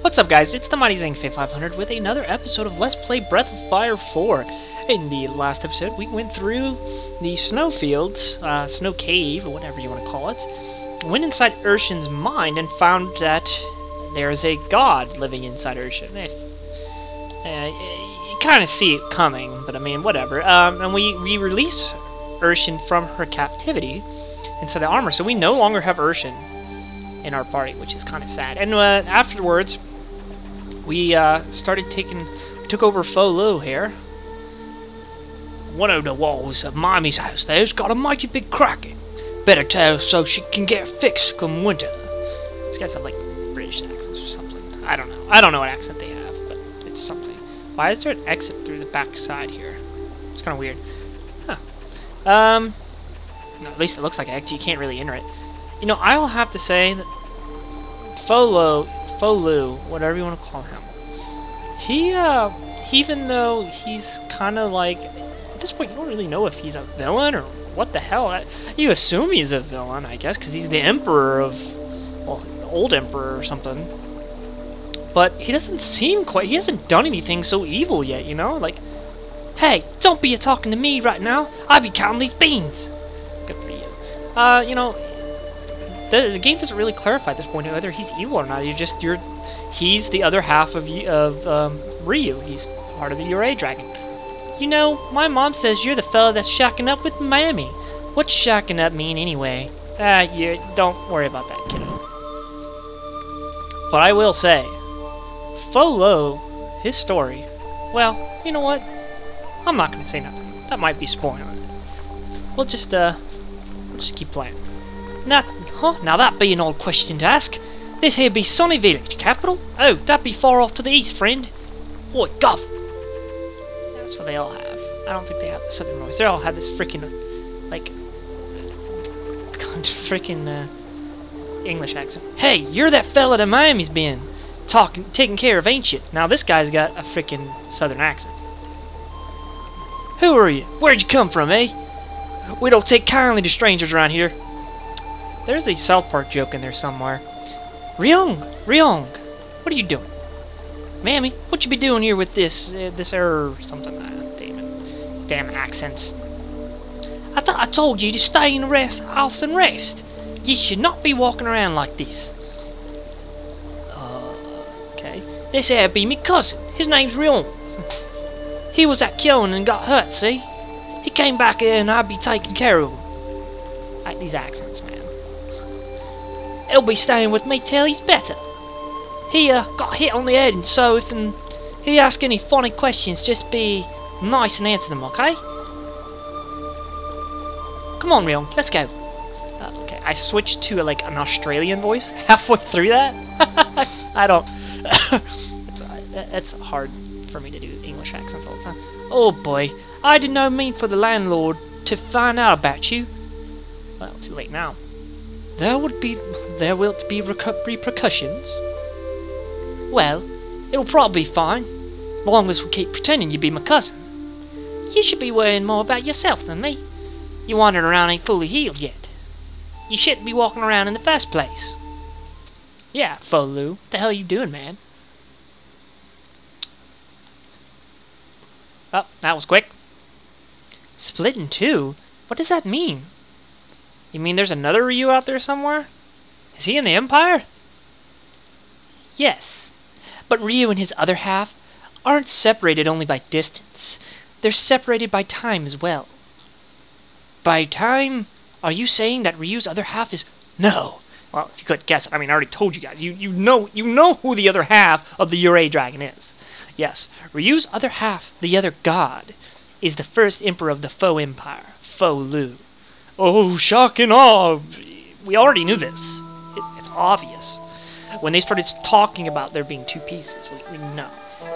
What's up, guys? It's the Mighty Zangfei 500 with another episode of Let's Play Breath of Fire 4. In the last episode, we went through the snowfields, snow cave, or whatever you want to call it. Went inside Urshan's mind and found that there is a god living inside Urshan. You kind of see it coming, but I mean, whatever. And we released Urshan from her captivity inside the armor, so we no longer have Urshan in our party, which is kind of sad. And afterwards, we took over Fo Lu here. One of the walls of Mommy's house there's got a mighty big crack in. Better tell her so she can get fixed come winter. These guys have like British accents or something. I don't know. I don't know what accent they have, but it's something. Why is there an exit through the back side here? It's kind of weird. Huh. No, at least it looks like an exit. You can't really enter it. You know, I will have to say that Fo Lu, whatever you want to call him, he even though he's kind of like, at this point you don't really know if he's a villain or what the hell. You assume he's a villain, I guess, because he's the emperor of, well, old emperor or something. But he doesn't seem quite, he hasn't done anything so evil yet, you know? Like, hey, don't be talking to me right now. I be counting these beans. Good for you. You know, the game doesn't really clarify at this point whether he's evil or not. He's the other half of Ryu. He's part of the Ure Dragon. You know, my mom says you're the fella that's shacking up with Mammy. What's shacking up mean anyway? Don't worry about that, kiddo. But I will say, Fo Lu, his story, well, you know what? I'm not gonna say nothing. That might be spoiling it. We'll just keep playing. Now that be an odd question to ask. This here be Sunny Village, capital? Oh, that be far off to the east, friend. Boy, guff. That's what they all have. I don't think they have the southern voice. They all have this freaking, like, freaking English accent. Hey, you're that fella that Miami's been taking care of, ain't you? Now this guy's got a freaking southern accent. Who are you? Where'd you come from, eh? We don't take kindly to strangers around here. There's a South Park joke in there somewhere. Ryong, what are you doing? Mammy, what you be doing here with this something? Damn it. These damn accents. I thought I told you to stay in the house and rest. You should not be walking around like this. Okay. This here be me cousin. His name's Ryong. He was at Kyoan and got hurt, see? He came back here and I'd be taking care of him. I like these accents, man. He'll be staying with me till he's better. He got hit on the head, and so if he asks any funny questions, just be nice and answer them, okay? Come on, Ryong, let's go. Okay, I switched to like an Australian voice halfway through that. I don't. It's hard for me to do English accents all the time. Oh boy, I did not mean for the landlord to find out about you. Well, too late now. There will be repercussions. Well, it'll probably be fine, long as we keep pretending you be my cousin. You should be worrying more about yourself than me. Your wandering around ain't fully healed yet. You shouldn't be walking around in the first place. Yeah, Fo Lu, what the hell are you doing, man? Oh, that was quick. Split in two? What does that mean? You mean there's another Ryu out there somewhere? Is he in the Empire? Yes, but Ryu and his other half aren't separated only by distance. They're separated by time as well. By time? Are you saying that Ryu's other half is... No. Well, if you couldn't guess it, I mean, I already told you guys. You know who the other half of the Ure Dragon is. Yes, Ryu's other half, the other god, is the first emperor of the Fo Empire, Fo Lu. Oh, shock and awe! We already knew this. It's obvious. When they started talking about there being two pieces, we know.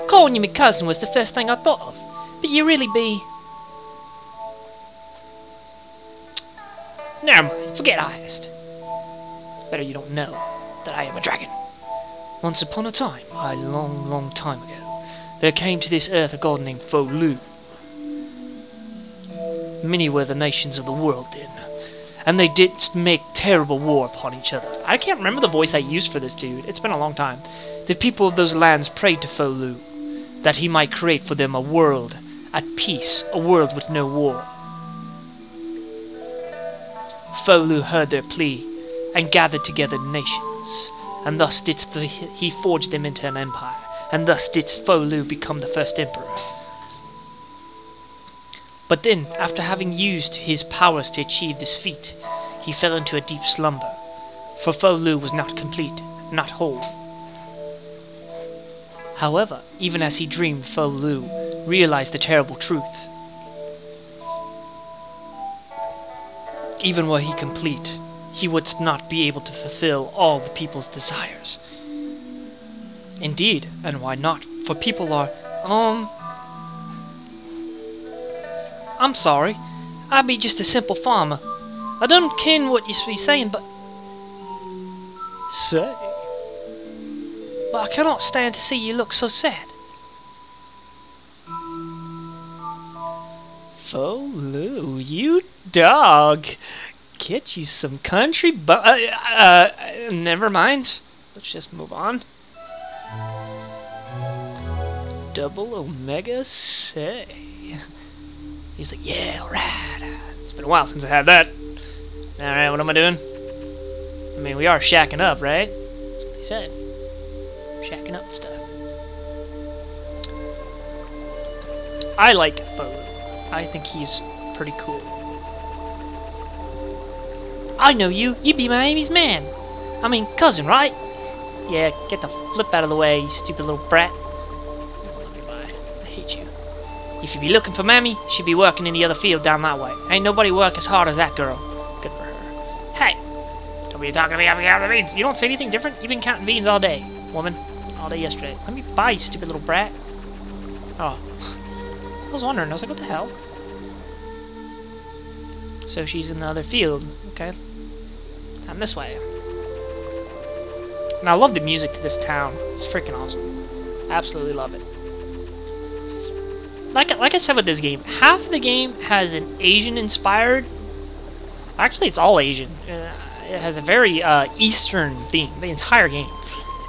Calling you my cousin was the first thing I thought of. But you really be... Never mind, forget I asked. Better you don't know that I am a dragon. Once upon a time, a long, long time ago, there came to this earth a god named Fo Lu. Many were the nations of the world then, and they did make terrible war upon each other. I can't remember the voice I used for this dude. It's been a long time. The people of those lands prayed to Folu, that he might create for them a world at peace, a world with no war. Folu heard their plea, and gathered together nations, and thus didst he forge them into an empire, and thus didst Folu become the first emperor. But then, after having used his powers to achieve this feat, he fell into a deep slumber, for Folu was not complete, not whole. However, even as he dreamed, Folu realized the terrible truth. Even were he complete, he would not be able to fulfill all the people's desires. Indeed, and why not? For people are, I'm sorry, I be just a simple farmer. I don't ken what you be saying, but... Say? But I cannot stand to see you look so sad. Folu, you dog. Get you some country never mind. Let's just move on. Double Omega say. He's like, yeah, alright. It's been a while since I had that. Alright, what am I doing? I mean, we are shacking up, right? That's what they said. Shacking up and stuff. I like Folu. I think he's pretty cool. I know you. You be my Amy's man. I mean, cousin, right? Yeah, get the flip out of the way, you stupid little brat. I hate you. If you be looking for Mammy, she'd be working in the other field down that way. Ain't nobody work as hard as that girl. Good for her. Hey! Don't be talking to me about the beans. You don't say anything different? You've been counting beans all day, woman. All day yesterday. Let me buy you, stupid little brat. Oh. I was wondering. I was like, what the hell? So she's in the other field. Okay. Down this way. And I love the music to this town. It's freaking awesome. Absolutely love it. Like I said with this game, half of the game has an Asian-inspired... Actually, it's all Asian. It has a very Eastern theme, the entire game.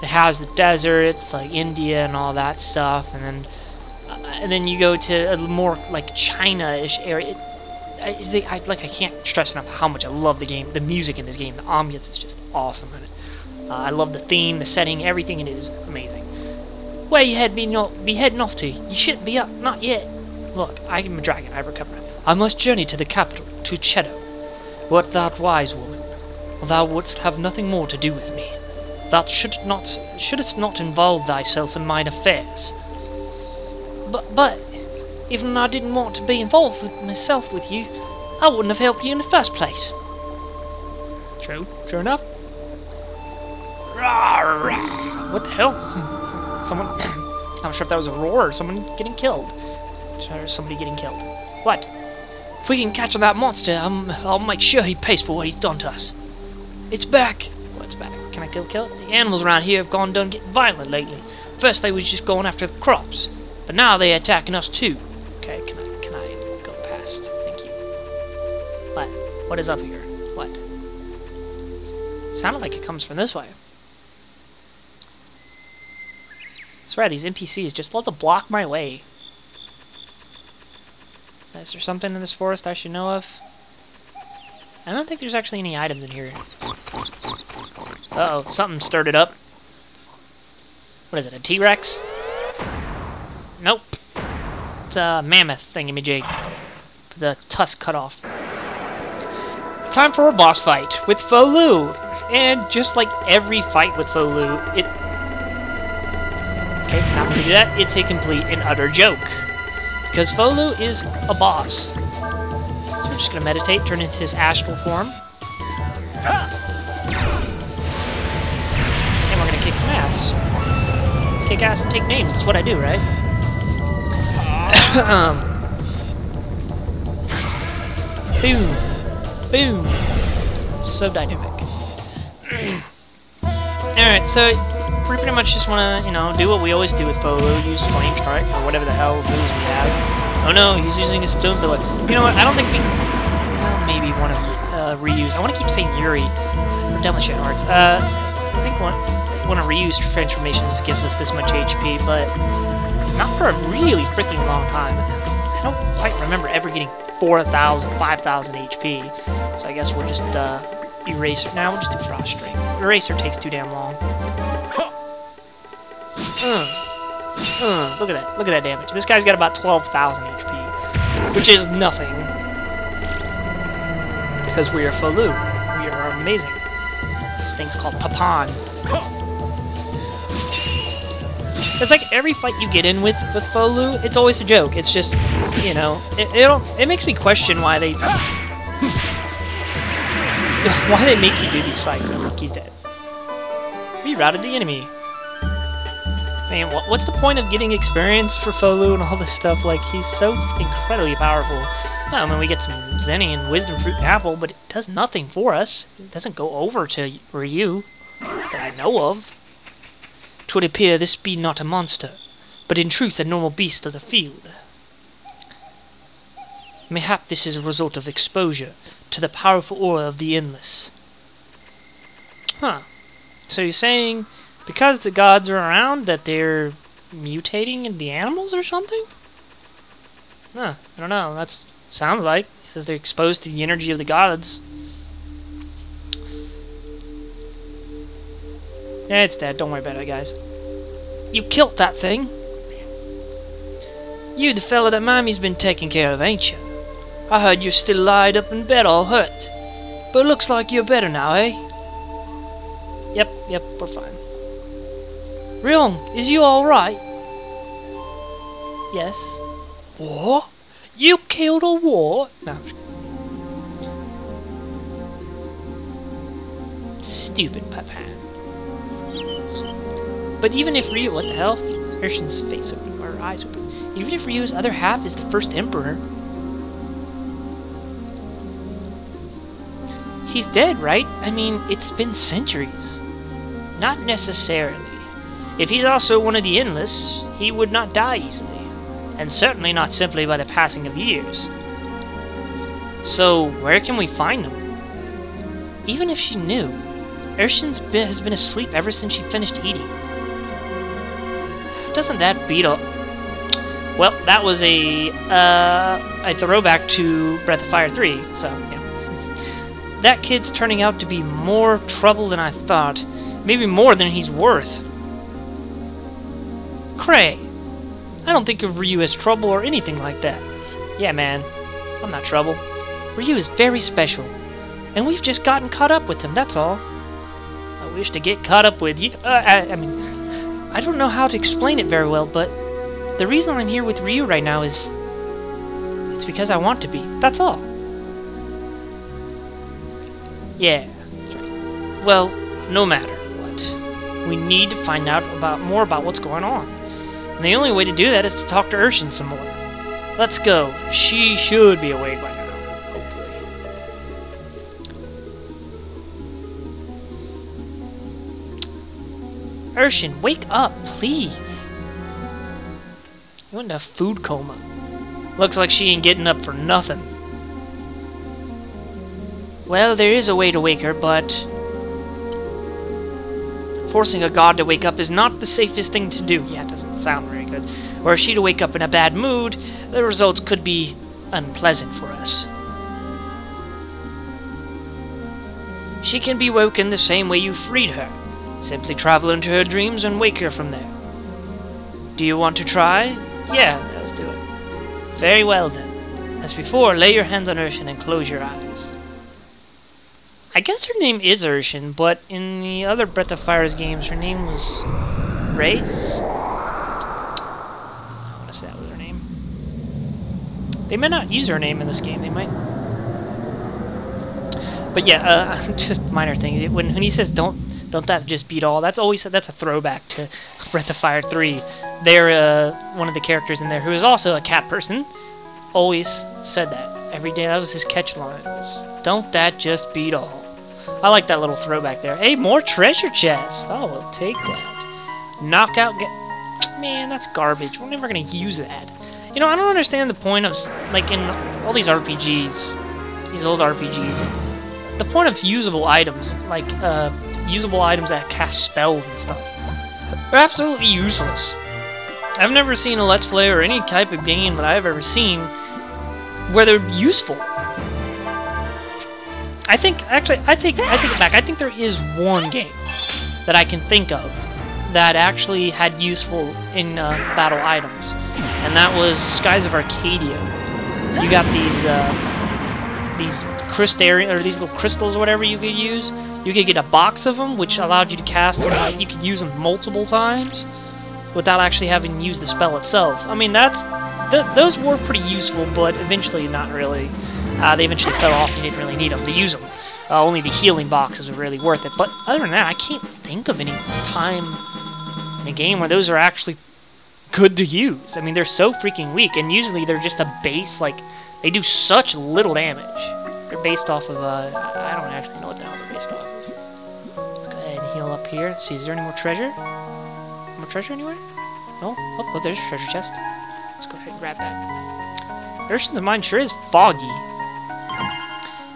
It has the desert, it's like India and all that stuff, and then you go to a more like China-ish area. I can't stress enough how much I love the game, the music in this game, the ambience is just awesome in it. I love the theme, the setting, everything in it is amazing. Where you be heading off to? You shouldn't be up, not yet. Look, I am a dragon, I recover. I must journey to the capital, to Chedo. Wert thou wise, woman? Thou wouldst have nothing more to do with me. Thou shouldst not involve thyself in mine affairs. But, even I didn't want to be involved with myself with you, I wouldn't have helped you in the first place. True enough. What the hell? Someone, I'm not sure if that was a roar or someone getting killed. Somebody getting killed. What? If we can catch that monster, I'll make sure he pays for what he's done to us. It's back. What's back? Can I kill it? The animals around here have gone done getting violent lately. First they was just going after the crops, but now they're attacking us too. Okay, can I go past? Thank you. What? What is up here? What? Sounded like it comes from this way. I swear, these NPCs just love to block my way. Is there something in this forest I should know of? I don't think there's actually any items in here. Uh-oh, something stirred it up. What is it, a T-Rex? Nope. It's a mammoth thingamajig. With the tusk cut off. Time for a boss fight with Folu! And just like every fight with Folu, Okay, cannot do that. It's a complete and utter joke. Because Folu is a boss. So we're just gonna meditate, turn into his astral form. And we're gonna kick some ass. Kick ass and take names, that's what I do, right? Boom. Boom. So dynamic. Alright, so we pretty much just want to, do what we always do with Folu, use Flame Strike, or whatever the hell moves we have. Oh no, he's using his Stone Billet. You know what, I don't think we... Well, maybe one of Ryu's. I want to keep saying Yuri. Or Deadly Shadow Hearts. I think one of Ryu's transformations gives us this much HP, but not for a really freaking long time. I don't quite remember ever getting 4,000, 5,000 HP. So I guess we'll just Eraser. Now we'll just do Frost Stream. Eraser takes too damn long. Look at that. Look at that damage. This guy's got about 12,000 HP, which is nothing. Because we are Folu. We are amazing. This thing's called Papan. It's like every fight you get in with Folu, it's always a joke. It's just, you know, it makes me question why they make you do these fights. I think he's dead. Rerouted the enemy. Man, what's the point of getting experience for Folu and all this stuff? Like, he's so incredibly powerful. I mean, we get some Zenny and Wisdom Fruit and Apple, but it does nothing for us. It doesn't go over to Ryu, that I know of. 'Twould appear this be not a monster, but in truth a normal beast of the field. Mayhap this is a result of exposure to the powerful aura of the Endless. Huh. So you're saying because the gods are around that they're mutating in the animals or something? Huh, I don't know. That sounds like. He says they're exposed to the energy of the gods. Yeah, it's dead. Don't worry about it, guys. You killed that thing. You the fella that Mommy's been taking care of, ain't you? I heard you're still lied up in bed all hurt. But it looks like you're better now, eh? Yep, we're fine. Ryong, is you alright? Yes. What? You killed a what? No, I'm just kidding. Stupid Papan. But even if Ryu, what the hell? Urshin's face open, or eyes open. Even if Ryu's other half is the first emperor, he's dead, right? I mean, it's been centuries. Not necessarily. If he's also one of the Endless, he would not die easily, and certainly not simply by the passing of years. So, where can we find him? Even if she knew, Urshin has been asleep ever since she finished eating. Doesn't that beat all? Well, that was a throwback to Breath of Fire 3, so, yeah. That kid's turning out to be more trouble than I thought. Maybe more than he's worth. Cray, I don't think of Ryu as trouble or anything like that. Yeah, man, I'm not trouble. Ryu is very special, and we've just gotten caught up with him, that's all. I wish to get caught up with you. I mean, I don't know how to explain it very well, but the reason I'm here with Ryu right now is it's because I want to be. That's all. Yeah, that's right. Well, no matter what, we need to find out more about what's going on. And the only way to do that is to talk to Urshin some more. Let's go. She should be awake by now, hopefully. Urshin, wake up, please. You went into a food coma. Looks like she ain't getting up for nothing. Well, there is a way to wake her, but forcing a god to wake up is not the safest thing to do. Yeah, it doesn't sound very good. Were she to wake up in a bad mood, the results could be unpleasant for us. She can be woken the same way you freed her. Simply travel into her dreams and wake her from there. Do you want to try? Yeah, let's do it. Very well then. As before, lay your hands on Urshin and close your eyes. I guess her name is Urshin, but in the other Breath of Fire's games, her name was Race? I want to say that was her name. They may not use her name in this game, they might. But yeah, just minor thing. When he says don't that just beat all, that's a throwback to Breath of Fire 3. They're one of the characters in there who is also a cat person always said that. Every day, that was his catch line. Don't that just beat all. I like that little throwback there. Hey, more treasure chests. Oh, we'll take that. Knockout. Man, that's garbage. We're never going to use that. You know, I don't understand the point of, like, in all these RPGs, these old RPGs, the point of usable items, like usable items that cast spells and stuff, are absolutely useless. I've never seen a Let's Play or any type of game that I've ever seen where they're useful. I think, actually, I take it back. I think there is one game that I can think of that actually had useful in battle items, and that was Skies of Arcadia. You got these crystarium, or these little crystals or whatever you could use. You could get a box of them, which allowed you to cast them. You could use them multiple times without actually having to use the spell itself. I mean, those were pretty useful, but eventually not really. They eventually fell off. You didn't really need them to use them. Only the healing boxes were really worth it. But other than that, I can't think of any time in a game where those are actually good to use. I mean, they're so freaking weak, and usually they're just a base, like, they do such little damage. They're based off of, I don't actually know what the hell they're based off of. Let's go ahead and heal up here. Let's see, is there any more treasure? More treasure anywhere? No? Oh, there's a treasure chest. Let's go ahead and grab that. Urshan's mine sure is foggy.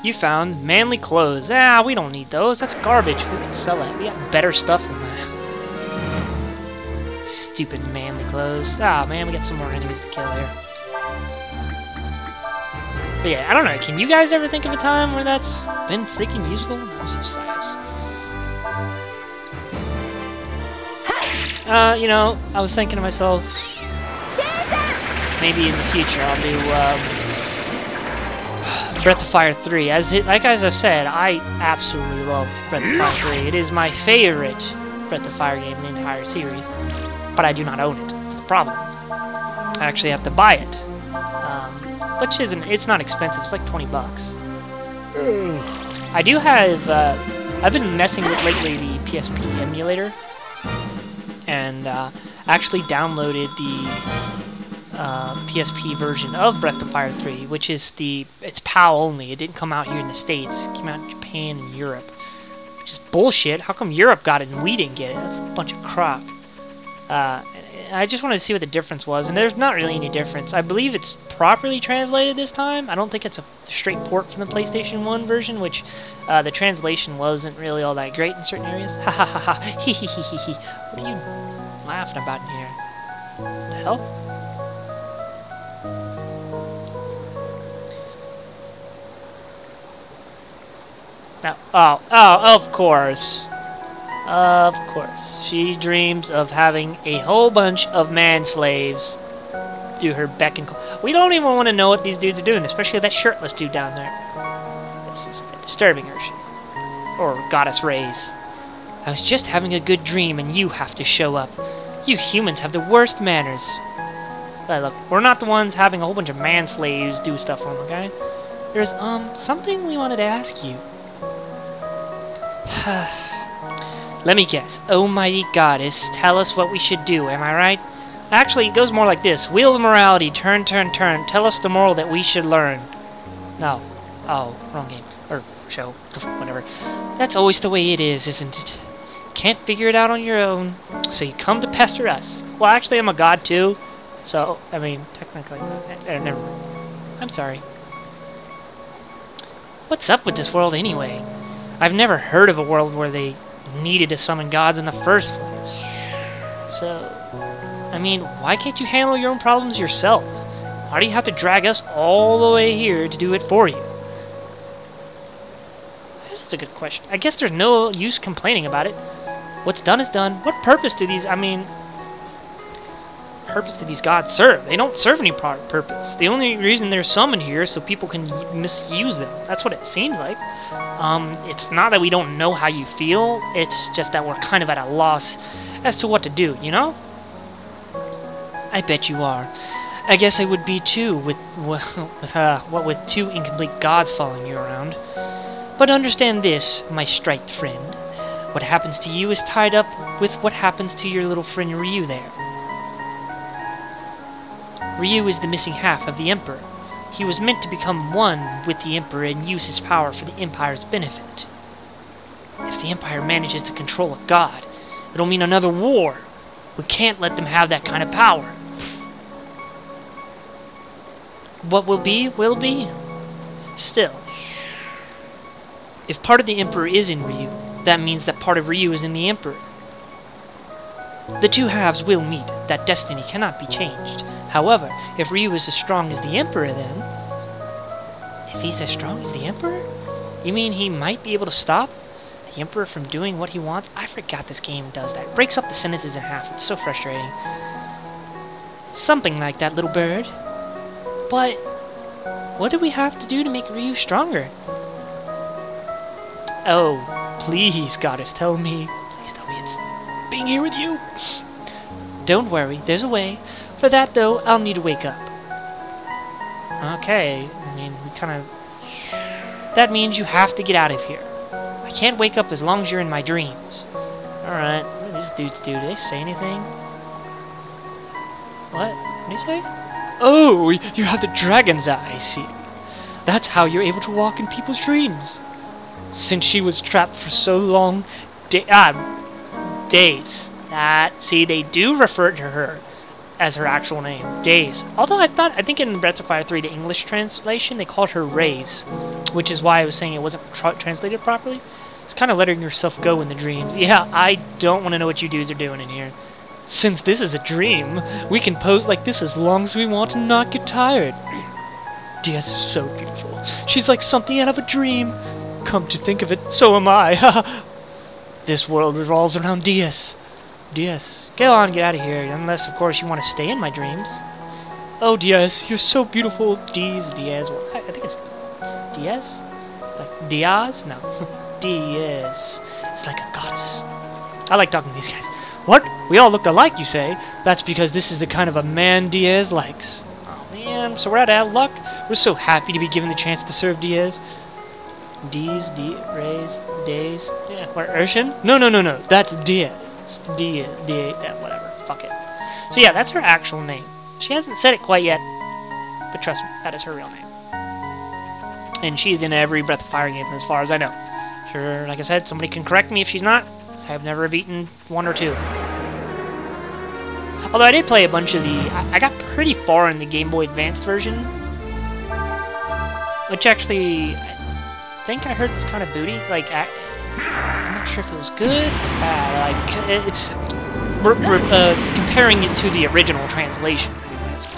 You found manly clothes. Ah, we don't need those. That's garbage. We can sell it. We got better stuff than that. Stupid manly clothes. Ah, man, we got some more enemies to kill here. But yeah, I don't know. Can you guys ever think of a time where that's been freaking useful? That's so sad. You know, I was thinking to myself, maybe in the future I'll do, Breath of Fire 3. Like as I've said, I absolutely love Breath of Fire 3. It is my favorite Breath of Fire game in the entire series, but I do not own it. That's the problem. I actually have to buy it, which it's not expensive. It's like 20 bucks. I do have, I've been messing with lately the PSP emulator, and actually downloaded the PSP version of Breath of Fire 3, which is it's PAL only. It didn't come out here in the States. It came out in Japan and Europe, which is bullshit. How come Europe got it and we didn't get it? That's a bunch of crap. I just wanted to see what the difference was, and there's not really any difference. I believe it's properly translated this time. I don't think it's a straight port from the PlayStation 1 version, which the translation wasn't really all that great in certain areas. Ha ha ha ha. Hee hee hee hee hee. What are you laughing about in here? What the hell? Now, oh, of course. Of course. She dreams of having a whole bunch of man-slaves do her beck and call. We don't even want to know what these dudes are doing, especially that shirtless dude down there. This is disturbing, Urshan. Or Goddess Rays. I was just having a good dream and you have to show up. You humans have the worst manners. But look, we're not the ones having a whole bunch of man-slaves do stuff for them, okay? There's, something we wanted to ask you. Let me guess. Almighty Goddess, tell us what we should do, am I right? Actually, it goes more like this. Wheel of morality, turn, turn, turn. Tell us the moral that we should learn. No. Oh, wrong game. Or show. Whatever. That's always the way it is, isn't it? Can't figure it out on your own, so you come to pester us. Well, actually, I'm a god, too. So, I mean, technically... never mind. I'm sorry. What's up with this world, anyway? I've never heard of a world where they needed to summon gods in the first place. So, I mean, why can't you handle your own problems yourself? Why do you have to drag us all the way here to do it for you? That's a good question. I guess there's no use complaining about it. What's done is done. What purpose do these gods serve? They don't serve any purpose. The only reason they're summoned here is so people can misuse them. That's what it seems like. It's not that we don't know how you feel, it's just that we're kind of at a loss as to what to do, you know? I bet you are. I guess I would be too, with two incomplete gods following you around. But understand this, my striped friend. What happens to you is tied up with what happens to your little friend Ryu there. Ryu is the missing half of the Emperor. He was meant to become one with the Emperor and use his power for the Empire's benefit. If the Empire manages to control a god, it'll mean another war. We can't let them have that kind of power. What will be, will be. Still, If part of the Emperor is in Ryu, that means that part of Ryu is in the Emperor. The two halves will meet. That destiny cannot be changed. However, if Ryu is as strong as the Emperor, then... If he's as strong as the Emperor? You mean he might be able to stop the Emperor from doing what he wants? I forgot this game does that. It breaks up the sentences in half. It's so frustrating. Something like that, little bird. But what do we have to do to make Ryu stronger? Oh, please, goddess, tell me. Please tell me it's being here with you. Don't worry, there's a way. For that, though, I'll need to wake up. Okay, I mean, we kind of... That means you have to get out of here. I can't wake up as long as you're in my dreams. Alright, what do these dudes do? Do they say anything? What? What did he say? Oh, you have the dragon's eye, I see. That's how you're able to walk in people's dreams. Since she was trapped for so long... Days. See, they do refer to her as her actual name, Days. Although I think in Breath of Fire 3, the English translation, they called her Rays, which is why I was saying it wasn't translated properly. It's kind of letting yourself go in the dreams. Yeah, I don't want to know what you dudes are doing in here. Since this is a dream, we can pose like this as long as we want and not get tired. Diaz is so beautiful. She's like something out of a dream. Come to think of it, so am I. This world revolves around Diaz. Diaz, go on, get out of here. Unless, of course, you want to stay in my dreams. Oh, Diaz, you're so beautiful. Diaz. Well, I think it's Diaz? Like Diaz? No. Diaz. It's like a goddess. I like talking to these guys. What? We all looked alike, you say? That's because this is the kind of a man Diaz likes. Oh, man. So we're out of luck. We're so happy to be given the chance to serve Diaz. Days. Yeah, what, Urshan? No. That's Diaz. Yeah, whatever. Fuck it. So yeah, that's her actual name. She hasn't said it quite yet, but trust me, that is her real name. And she's in every Breath of Fire game as far as I know. Sure, like I said, somebody can correct me if she's not, because I have never beaten 1 or 2. Although I did play a bunch of the... I got pretty far in the Game Boy Advance version, which actually, I think I heard was kind of booty. Like, I'm not sure if it was good or bad. Comparing it to the original translation.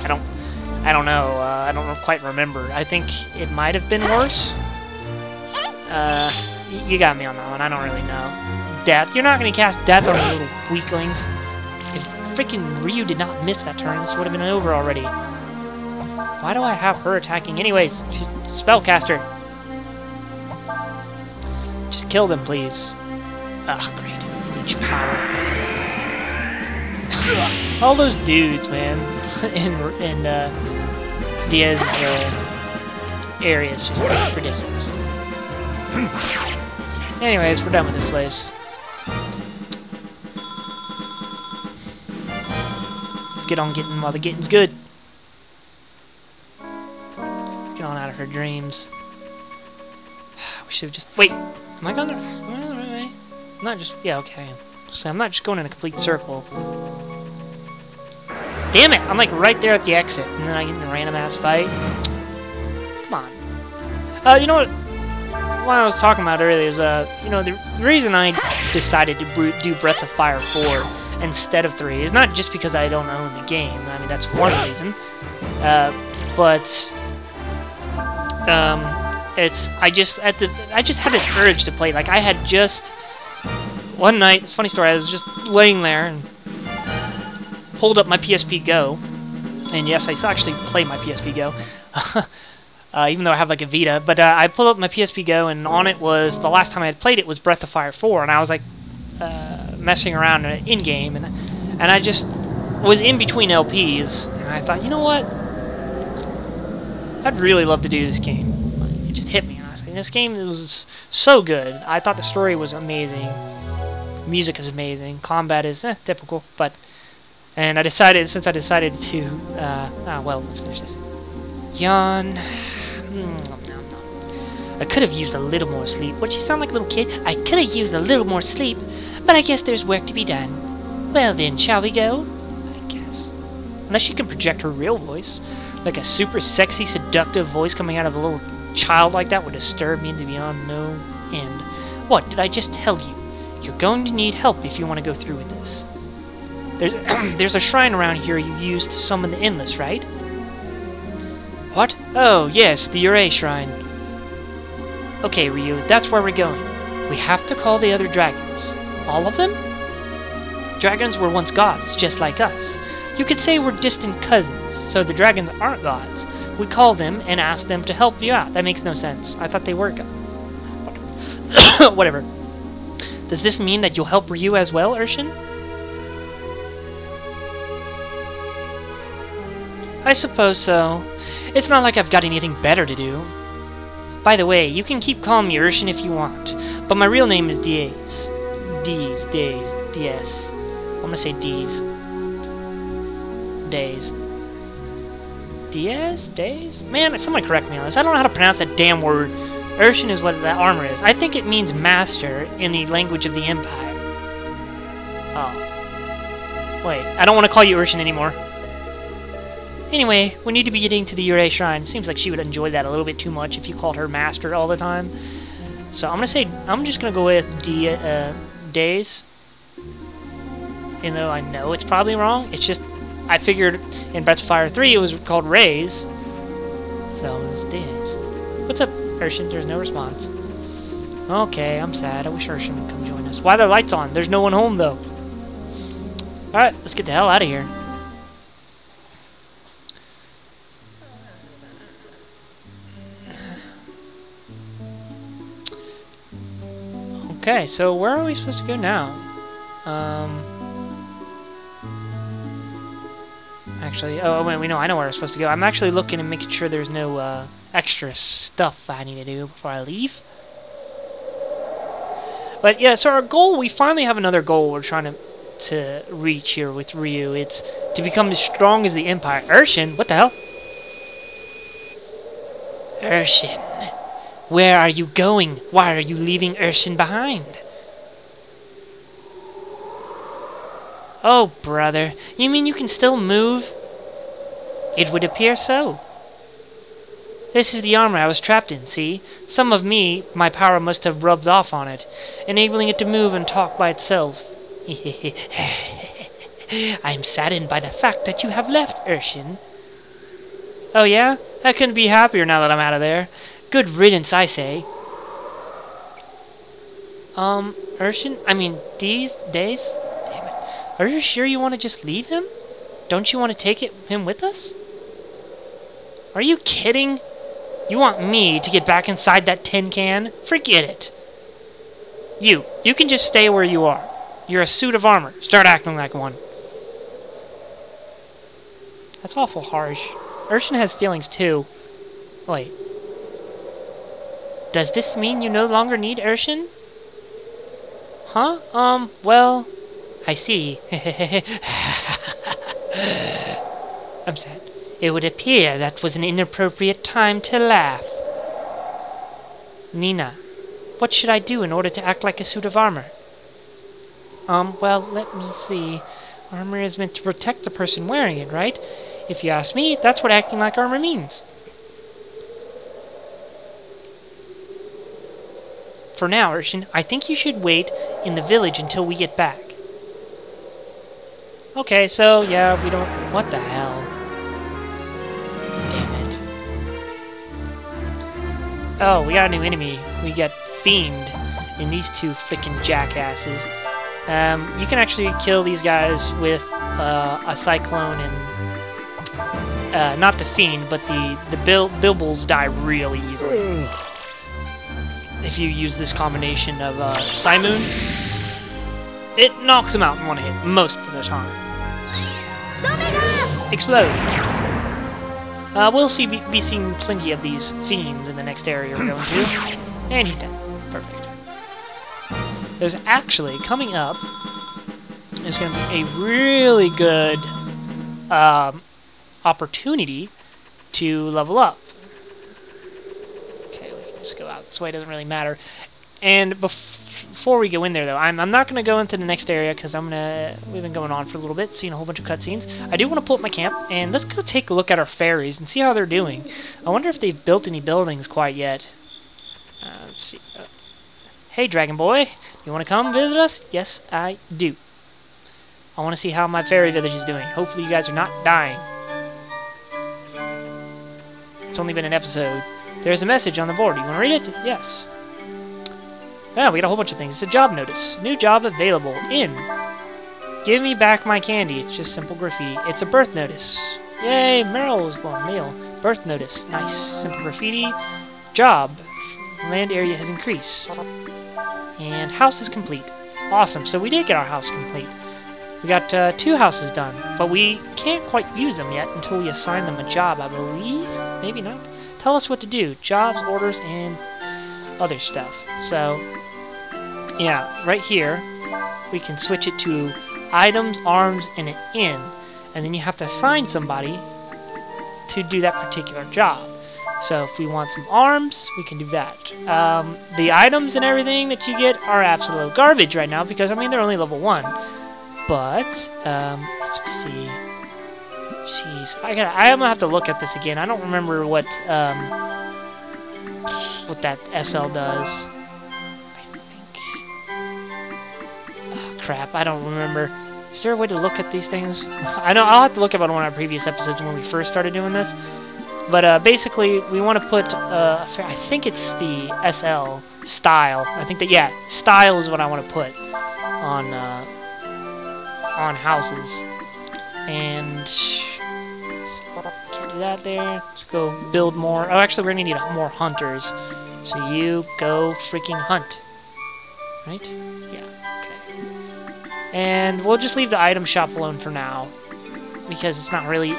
I don't know. I don't quite remember. I think it might have been worse. You got me on that one. I don't really know. Death. You're not going to cast death on the little weaklings. If freaking Ryu did not miss that turn, this would have been over already. Why do I have her attacking anyways? She's a spellcaster. Just kill them, please. Ah, great. Leech power. All those dudes, man, in Diaz's area is just ridiculous. Anyways, we're done with this place. Let's get on getting while the getting's good. Let's get on out of her dreams. We should have just... Wait! Am I going the right way? I'm not just... Yeah, okay. So I'm not just going in a complete circle. Damn it! I'm like right there at the exit, and then I get in a random-ass fight. Come on. You know what? What I was talking about earlier is, you know, the reason I decided to do Breath of Fire 4 instead of 3 is not just because I don't own the game. I mean, that's one reason. But I just had this urge to play. Like, I had just one night. It's a funny story. I was just laying there and pulled up my PSP Go, and yes, I still actually play my PSP Go. Even though I have like a Vita, but I pulled up my PSP Go, and on it was, the last time I had played it was Breath of Fire 4, and I was like messing around in game, and I just was in between LPs, and I thought, you know what? I'd really love to do this game. It just hit me, and I was like, this game was so good. I thought the story was amazing, music is amazing, combat is typical, but. And I decided, since I decided to, well, let's finish this. Yawn. I could have used a little more sleep. What, you sound like a little kid? I could have used a little more sleep, but I guess there's work to be done. Well then, shall we go? I guess. Unless she can project her real voice. Like a super sexy, seductive voice coming out of a little child like that would disturb me to beyond no end. What did I just tell you? You're going to need help if you want to go through with this. There's a shrine around here you used to summon the Endless, right? What? Oh, yes, the Ure Shrine. Okay, Ryu, that's where we're going. We have to call the other dragons. All of them? Dragons were once gods, just like us. You could say we're distant cousins, so the dragons aren't gods. We call them and ask them to help you out. That makes no sense. I thought they were gods. Whatever. Does this mean that you'll help Ryu as well, Urshin? I suppose so. It's not like I've got anything better to do. By the way, you can keep calling me Urshin if you want, but my real name is Diaz. Diaz. I'm gonna say D's. Days. Days? Man, someone correct me on this. I don't know how to pronounce that damn word. Urshin is what that armor is. I think it means master in the language of the Empire. Oh. Wait, I don't want to call you Urshin anymore. Anyway, we need to be getting to the Ure Shrine. Seems like she would enjoy that a little bit too much if you called her master all the time. So I'm just gonna go with Days. Even though I know it's probably wrong. It's just, I figured in Breath of Fire 3 it was called Rays. So it's Days. What's up, Urshin? There's no response. Okay, I'm sad. I wish Urshin would come join us. Why are there lights on? There's no one home, though. Alright, let's get the hell out of here. Okay, so where are we supposed to go now? Actually, oh wait, I know where we're supposed to go. I'm actually looking and making sure there's no extra stuff I need to do before I leave. But yeah, so our goal, we finally have another goal we're trying to reach here with Ryu. It's to become as strong as the Empire. Urshin, what the hell? Urshin. Where are you going? Why are you leaving Urshin behind? Oh, brother. You mean you can still move? It would appear so. This is the armor I was trapped in, see? Some of my power must have rubbed off on it, enabling it to move and talk by itself. I am saddened by the fact that you have left, Urshin. Oh yeah? I couldn't be happier now that I'm out of there. Good riddance, I say. Urshin? I mean, Days? Damn it. Are you sure you want to just leave him? Don't you want to take him with us? Are you kidding? You want me to get back inside that tin can? Forget it. You can just stay where you are. You're a suit of armor. Start acting like one. That's awful harsh. Urshin has feelings too. Wait. Does this mean you no longer need Urshin? Huh? Well, I see. I'm sad. It would appear that was an inappropriate time to laugh. Nina, what should I do in order to act like a suit of armor? Well, let me see. Armor is meant to protect the person wearing it, right? If you ask me, that's what acting like armor means. For now, Urshin, I think you should wait in the village until we get back. Okay, so, yeah, we don't... What the hell? Damn it. Oh, we got a new enemy. We got Fiend and these two frickin' jackasses. You can actually kill these guys with a Cyclone and... not the Fiend, but the Bilbles die really easily. If you use this combination of Simoon, it knocks them out in one hit, most of the time. Explode! We'll be seeing plenty of these fiends in the next area we're going to. And he's dead. Perfect. There's actually, coming up, is going to be a really good opportunity to level up. Just go out this way, doesn't really matter. And before we go in there, though, I'm not going to go into the next area because we've been going on for a little bit, seeing a whole bunch of cutscenes. I do want to pull up my camp, and let's go take a look at our fairies and see how they're doing. I wonder if they've built any buildings quite yet. Let's see. Hey, Dragon Boy, you want to come visit us? Yes, I do. I want to see how my fairy village is doing. Hopefully you guys are not dying. It's only been an episode. There's a message on the board. You want to read it? Yes. Yeah, we got a whole bunch of things. It's a job notice. New job available. In. Give me back my candy. It's just simple graffiti. It's a birth notice. Yay, Meryl was born. Male. Birth notice. Nice. Simple graffiti. Job. Land area has increased. And house is complete. Awesome. So we did get our house complete. We got 2 houses done, but we can't quite use them yet until we assign them a job, I believe. Maybe not. Tell us what to do. Jobs, orders, and other stuff. So, yeah, right here, we can switch it to items, arms, and an inn. And then you have to assign somebody to do that particular job. So if we want some arms, we can do that. The items and everything that you get are absolute garbage right now because, I mean, they're only level 1. But, let's see. Jeez, I'm gonna have to look at this again. I don't remember what that SL does. I think. Oh, crap, I don't remember. Is there a way to look at these things? I know I'll have to look at one of our previous episodes when we first started doing this. But basically, we want to put. I think it's the SL style. I think that style is what I want to put on houses. And can't do that there. Let's go build more. Oh, actually, we're gonna need more hunters. So you go freaking hunt. Right? Yeah. Okay. And we'll just leave the item shop alone for now because it's not really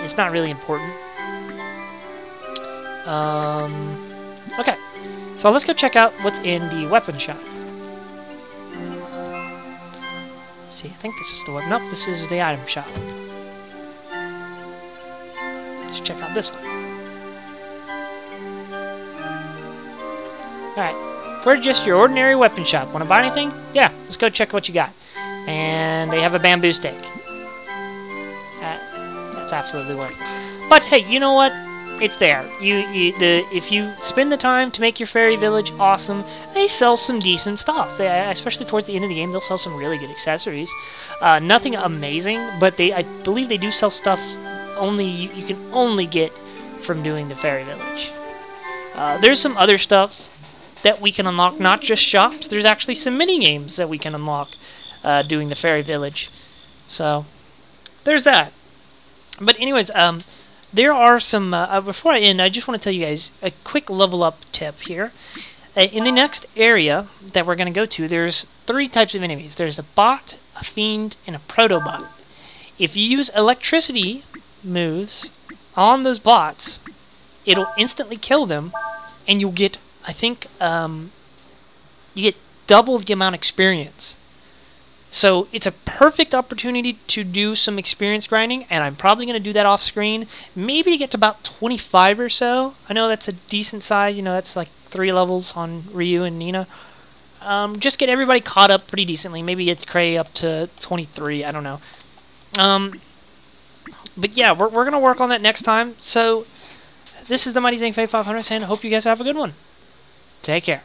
important. Okay. So let's go check out what's in the weapon shop. See, I think this is the weapon. Nope, this is the item shop. Let's check out this one. Alright, we're just your ordinary weapon shop. Want to buy anything? Yeah, let's go check what you got. And they have a bamboo stake. That's absolutely worthless. But hey, you know what? It's there. If you spend the time to make your fairy village awesome, they sell some decent stuff. Especially towards the end of the game, they'll sell some really good accessories. Nothing amazing, but I believe they do sell stuff you can only get from doing the fairy village. There's some other stuff that we can unlock, not just shops. There's actually some mini games that we can unlock doing the fairy village. So there's that. But anyways, there are some, before I end, I just want to tell you guys a quick level up tip here. In the next area that we're going to go to, there's 3 types of enemies. There's a bot, a fiend, and a protobot. If you use electricity moves on those bots, it'll instantly kill them, and you'll get, I think, you get double the amount of experience. So it's a perfect opportunity to do some experience grinding, and I'm probably going to do that off screen, maybe to get to about 25 or so. I know that's a decent size, you know, that's like 3 levels on Ryu and Nina. Just get everybody caught up pretty decently, maybe get Cray up to 23, I don't know. But yeah, we're going to work on that next time. So this is the Mighty Zang Fei 500 saying I hope you guys have a good one. Take care.